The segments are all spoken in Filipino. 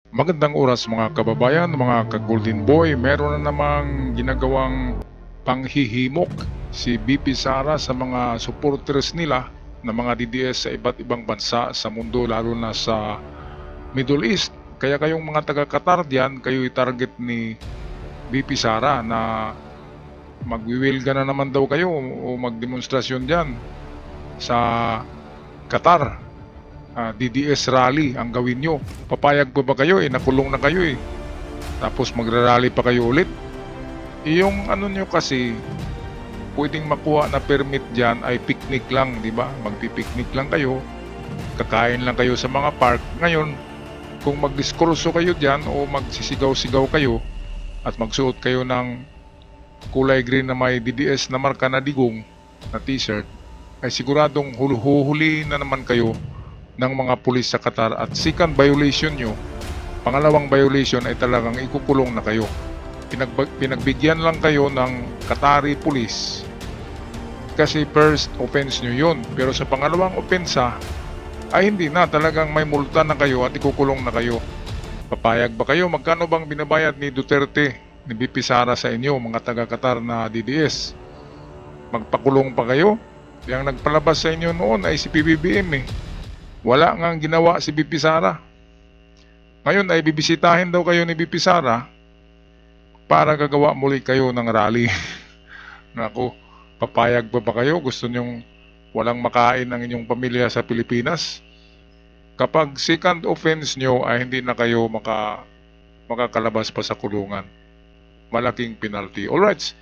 Magandang oras mga kababayan, mga ka-Golden Boy. Meron na namang ginagawang panghihimok si BP Sara sa mga supporters nila na mga DDS sa iba't ibang bansa sa mundo, lalo na sa Middle East. Kaya kayong mga taga-Qatar diyan, kayo target ni BP Sara na magwiwilga na naman daw kayo o magdemonstrasyon diyan sa Qatar. DDS rally ang gawin nyo. Papayag pa ba kayo? Nakulong na kayo eh. Tapos magrarally pa kayo ulit. Yung ano nyo kasi, pwedeng makuha na permit dyan ay picnic lang, di ba? Magpipiknik lang kayo, kakain lang kayo sa mga park. Ngayon, kung magdiskurso kayo dyan o magsisigaw-sigaw kayo at magsuot kayo ng kulay green na may DDS na marka na digong na t-shirt, ay siguradong huhuli na naman kayo ng mga pulis sa Qatar. At second violation nyo, pangalawang violation ay talagang ikukulong na kayo. Pinagbigyan lang kayo ng Qatari police kasi first offense nyo yun, pero sa pangalawang opensa ay hindi na, talagang may multa na kayo at ikukulong na kayo. Papayag ba kayo? Magkano bang binabayad ni Duterte, ni BP Sara sa inyo, mga taga-Qatar na DDS? Magpakulong pa kayo? Yang nagpalabas sa inyo noon ay si PBBM eh. Wala nga ginawa si BP Sara. Ngayon ay bibisitahin daw kayo ni BP Sara para gagawa muli kayo ng rally. Naku, papayag ba kayo? Gusto nyong walang makain ang inyong pamilya sa Pilipinas? Kapag second offense nyo ay hindi na kayo makakalabas pa sa kulungan. Malaking penalty. Alright,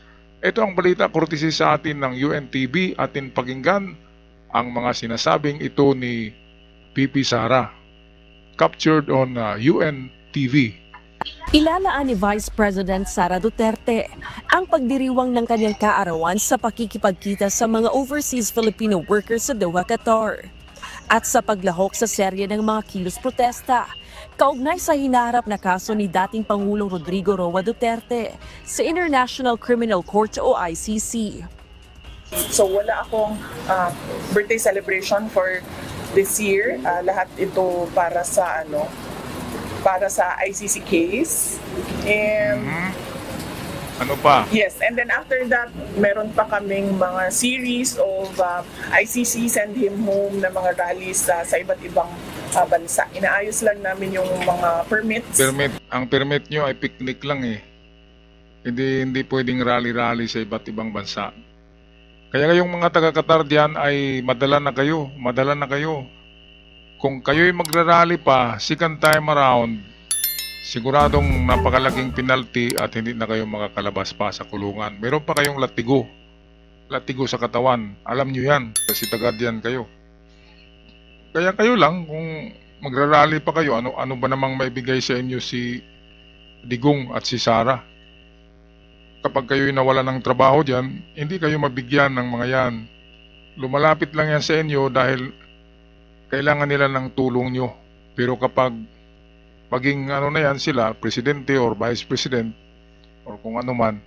ito ang balita courtesy sa atin ng UNTV. Atin pakinggan ang mga sinasabing ito ni BP Sara, captured on UNTV. Ilalaan ni Vice President Sara Duterte ang pagdiriwang ng kanyang kaarawan sa pakikipagkita sa mga overseas Filipino workers sa Doha, Qatar. At sa paglahok sa serye ng mga kilos protesta, kaugnay sa hinaharap na kaso ni dating Pangulong Rodrigo Roa Duterte sa International Criminal Court o ICC. So wala akong birthday celebration for this year. Lahat ito para sa ICC case. And ano pa? yes, and then after that, meron pa kaming mga series of ICC send him home na mga rallies sa iba't ibang bansa. Inaayos lang namin yung mga permits. Ang permit nyo ay picnic lang eh. Hindi pwedeng rally-rally sa iba't ibang bansa. Kaya kayong mga taga-Qatar diyan ay madala na kayo. Kung kayo'y magrarally pa, second time around, siguradong napakalaking penalty at hindi na kayo makakalabas pa sa kulungan. Meron pa kayong latigo sa katawan. Alam nyo yan, kasi taga diyan kayo. Kaya kayo lang, kung magrarally pa kayo, ano ba namang maibigay sa inyo si Digong at si Sara? Kapag kayo'y nawala ng trabaho dyan, hindi kayo mabigyan ng mga yan. Lumalapit lang yan sa inyo dahil kailangan nila ng tulong nyo. Pero kapag maging na yan sila, presidente or vice president, or kung ano man,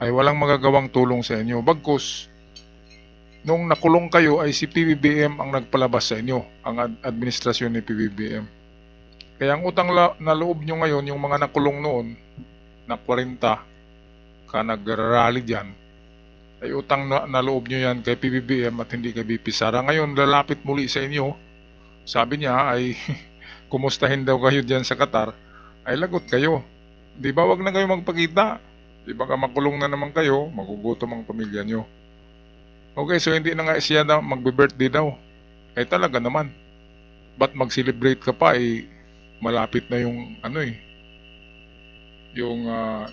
ay walang magagawang tulong sa inyo. Bagkus, nung nakulong kayo ay si PBBM ang nagpalabas sa inyo, ang administrasyon ni PBBM. Kaya ang utang na loob nyo ngayon, yung mga nakulong noon, na 40, ka nag-rally dyan, ay utang na loob nyo yan kay PBBM at hindi kay BP Sara. Ngayon, lalapit muli sa inyo. Sabi niya ay kumustahin daw kayo dyan sa Qatar. Ay lagot kayo. Di ba wag na kayo magpakita? Di ba makulong na naman kayo, magugutom ang pamilya nyo. Okay, so hindi na nga siya daw magbe-birthday daw. Eh talaga naman. Ba't mag-celebrate ka pa malapit na yung yung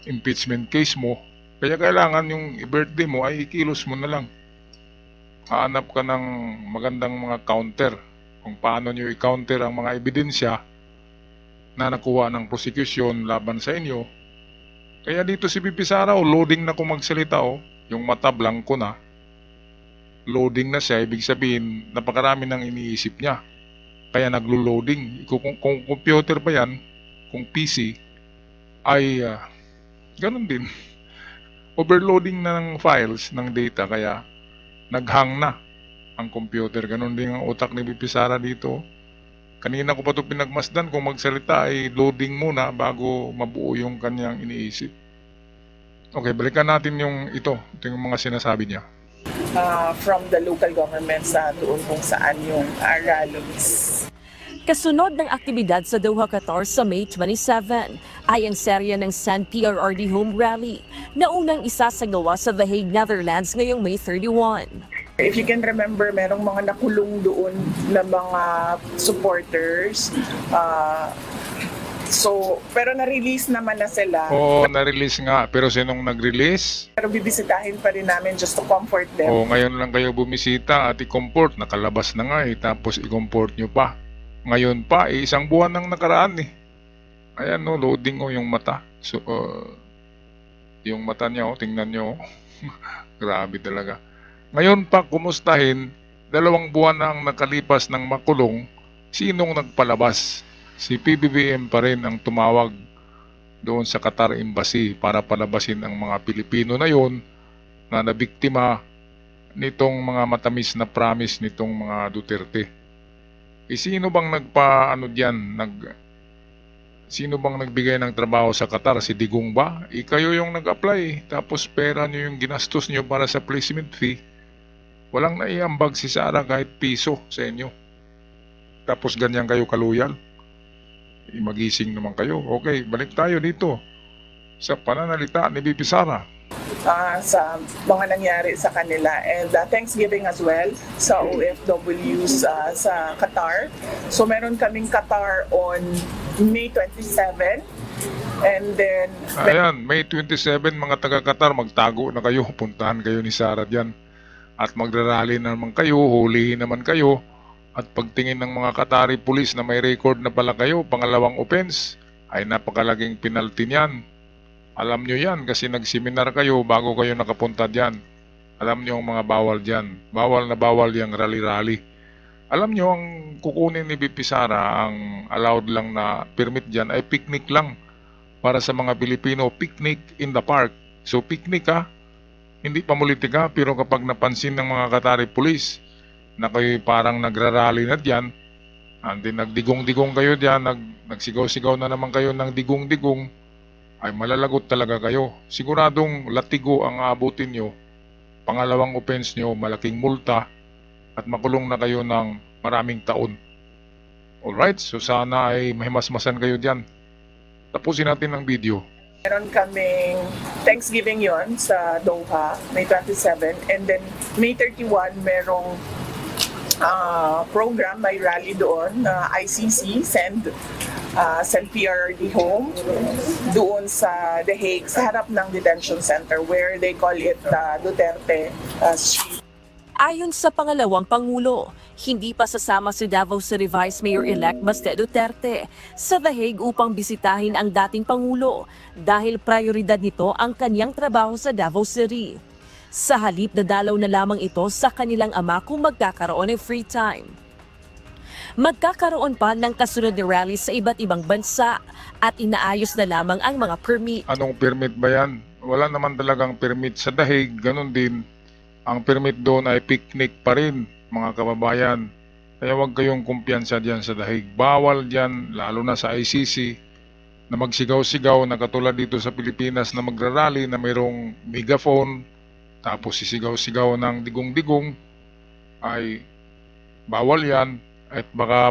impeachment case mo. Kaya kailangan yung birthday mo ay ikilos mo na lang. Hahanap ka ng magandang mga counter kung paano nyo i-counter ang mga ebidensya na nakuha ng prosecution laban sa inyo. Kaya dito si BP Sara, loading na kung magsalita yung mata blanco na. Loading na siya, ibig sabihin napakarami nang iniisip niya. Kaya naglo-loading. Kung computer pa yan, kung PC, ay ganun din. Overloading na ng files, ng data, kaya naghang na ang computer. Ganun din ang utak ni BP Sara dito. Kanina ko pa ito pinagmasdan, kung magsalita ay loading muna bago mabuo yung kanyang iniisip. Okay, balikan natin yung ito yung mga sinasabi niya. From the local governments doon kung saan yung rallies. Kasunod ng aktibidad sa Doha, Qatar sa May 27 ay ang serya ng San PRRD Home Rally na unang isasagawa sa The Hague, Netherlands ngayong May 31. If you can remember, merong mga nakulong doon na mga supporters. Pero na-release naman na sila. Oo, na-release nga. Pero sinong nag-release? Pero bibisitahin pa rin namin just to comfort them. Oo, ngayon lang kayo bumisita at i-comport. Nakalabas na nga tapos i-comport nyo pa. Ngayon pa, isang buwan nang nakaraan Ayan loading yung mata. So, yung mata niya tingnan nyo. Grabe talaga. Ngayon pa, kumustahin, 2 buwan na ang nakalipas ng makulong, sinong nagpalabas? Si PBBM pa rin ang tumawag doon sa Qatar Embassy para palabasin ang mga Pilipino na yon na nabiktima nitong mga matamis na promise nitong mga Duterte. Sino bang sino bang nagbigay ng trabaho sa Qatar? Si Digong ba? Kayo yung nag-apply, tapos pera nyo yung ginastos nyo para sa placement fee. Walang naiambag si Sara kahit piso sa inyo. Tapos ganyan kayo kaluyal. Magising naman kayo. Okay, balik tayo dito sa pananalita ni BP Sara. Sa mga nangyari sa kanila, and Thanksgiving as well sa OFWs sa Qatar. So meron kaming Qatar on May 27, and then ayan, May 27, mga taga-Qatar, magtago na kayo, puntahan kayo ni Sara diyan at magrarally naman kayo, hulihin naman kayo, at pagtingin ng mga Qatari police na may record na pala kayo, pangalawang offense, ay napakalaging penalty niyan. Alam nyo yan kasi nagseminar kayo bago kayo nakapunta dyan. Alam nyo ang mga bawal dyan. Bawal na bawal yung rally-rally. Alam nyo ang kukunin ni BP Sara, ang allowed lang na permit dyan ay picnic lang. Para sa mga Pilipino, picnic in the park. So picnic hindi pa politika, pero kapag napansin ng mga Qatari police na kayo parang nagrarally na dyan, hindi nagdigong-digong kayo dyan, nagsigaw-sigaw na naman kayo ng digong-digong, ay malalagot talaga kayo. Siguradong latigo ang aabutin nyo, pangalawang offense nyo, malaking multa, at makulong na kayo ng maraming taon. Alright, so sana ay mahimasmasan kayo dyan. Tapusin natin ang video. meron kaming Thanksgiving yon sa Doha, May 27, and then May 31 merong program, may rally doon na ICC send PRRD home doon sa The Hague, sa harap ng detention center where they call it Duterte Street. Ayon sa pangalawang Pangulo, hindi pa sasama si Davao City Vice Mayor-elect Baste Duterte sa The Hague upang bisitahin ang dating Pangulo dahil prioridad nito ang kanyang trabaho sa Davao City. Sa halip, dadalaw na lamang ito sa kanilang ama kung magkakaroon ng free time. Magkakaroon pa ng kasunod na rally sa iba't ibang bansa at inaayos na lamang ang mga permit. Anong permit ba yan? Wala naman talagang permit sa The Hague, ganun din. Ang permit doon ay picnic pa rin, mga kababayan. Kaya huwag kayong kumpiyansa dyan sa The Hague. Bawal dyan, lalo na sa ICC, na magsigaw-sigaw na katulad dito sa Pilipinas na magrarally na mayroong megaphone, tapos sisigaw-sigaw ng digong-digong, ay bawal yan. At baka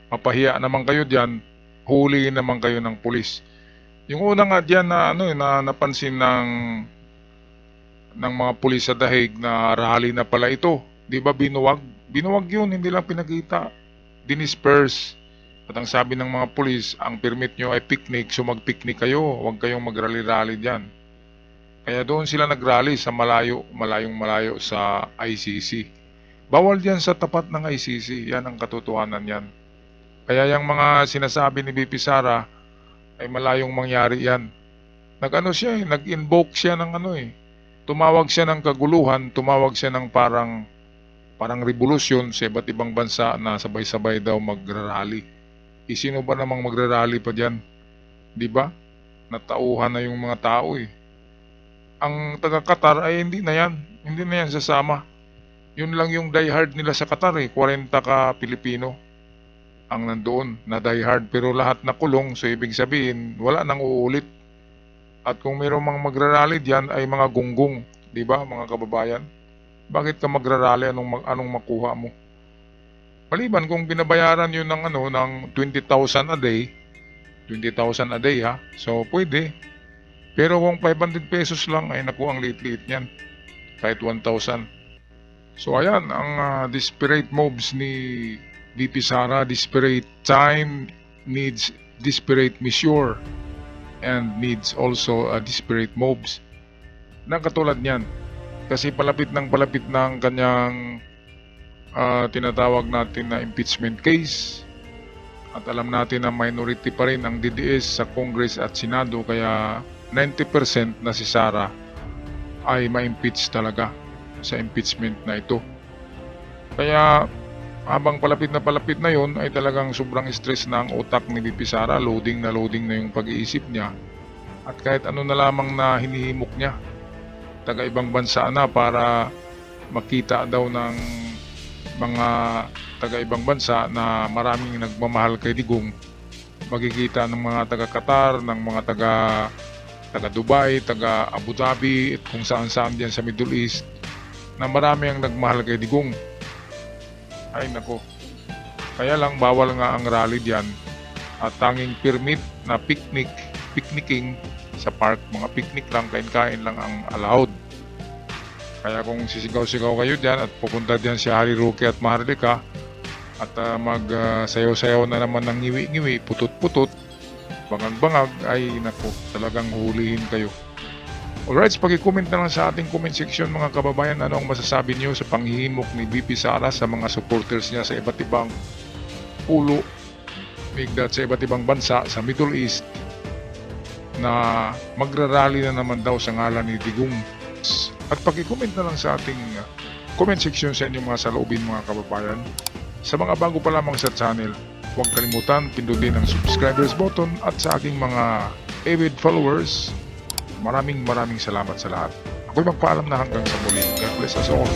mapahiya naman kayo dyan, huliin naman kayo ng pulis. Yung una nga dyan na, na napansin ng mga pulis sa The Hague na rally na pala ito. Di ba binuwag? Binuwag yun, hindi lang pinakita. Dinisperse. At ang sabi ng mga pulis, ang permit nyo ay picnic, so mag-picnic kayo. Huwag kayong mag-rally-rally dyan. Kaya doon sila nag-rally sa malayong-malayo sa ICC. Bawal dyan sa tapat ng ICC. Yan ang katotohanan yan. Kaya yung mga sinasabi ni BP Sara ay malayong mangyari yan. Nag-invoke siya ng tumawag siya ng kaguluhan, tumawag siya ng parang revolusyon sa iba't ibang bansa na sabay-sabay daw magrarally. Sino ba namang magrarally pa dyan? Di ba? Natauhan na yung mga tao Ang taga-Qatar ay hindi na yan sasama. Yun lang yung diehard nila sa Qatar 40 ka Pilipino. ang nandoon na diehard, pero lahat na kulong, so ibig sabihin wala nang uulit. At kung mayroong mga magrarally diyan ay mga gunggong, di ba mga kababayan? Bakit ka magrarally, anong makuha mo? Maliban kung binabayaran yun ng ng 20,000 a day, 20,000 a day ha, so pwede. Pero kung 500 pesos lang ay naku, ang liit-liit niyan, kahit 1,000. So ayan ang desperate moves ni VP Sara. Desperate time needs desperate measure and needs also desperate moves na katulad niyan. Kasi palapit ng kanyang tinatawag natin na impeachment case, at alam natin na minority pa rin ang DDS sa Congress at Senado, kaya 90% na si Sara ay ma-impeach talaga sa impeachment na ito. Kaya habang palapit na yon ay talagang sobrang stress na ang utak ni VP Sara, loading na yung pag-iisip niya, at kahit ano na lamang na hinihimok niya, taga ibang bansa na para makita daw ng mga taga ibang bansa na maraming nagmamahal kay Digong. Makikita ng mga taga Qatar, ng mga taga Dubai, taga Abu Dhabi, at kung saan diyan sa Middle East, na marami ang nagmahal kay Digong. Ay nako. Kaya lang bawal nga ang rally diyan, at tanging permit na picnicking sa park, mga picnic lang, kain-kain lang ang allowed. Kaya kung sisigaw-sigaw kayo diyan at pupunta diyan si Harry Roque at Maharlika at magsayaw-sayaw na naman ng ngiwi-ngiwi, putot-putot, bangag-bangag, ay nako, talagang hulihin kayo. Alright, pag-comment na lang sa ating comment section mga kababayan, ano ang masasabi niyo sa panghihimok ni VP Sara sa mga supporters niya sa iba't ibang pulo, migdat sa iba't ibang bansa sa Middle East, na magrarally na naman daw sa ngalan ni Digong. At pag-comment na lang sa ating comment section sa inyong mga saloobin mga kababayan. Sa mga bago pa lamang sa channel, huwag kalimutan pindutin ang subscribers button, at sa aking mga avid followers, maraming salamat sa lahat. Ako'y magpaalam na hanggang sa muli. God bless us all.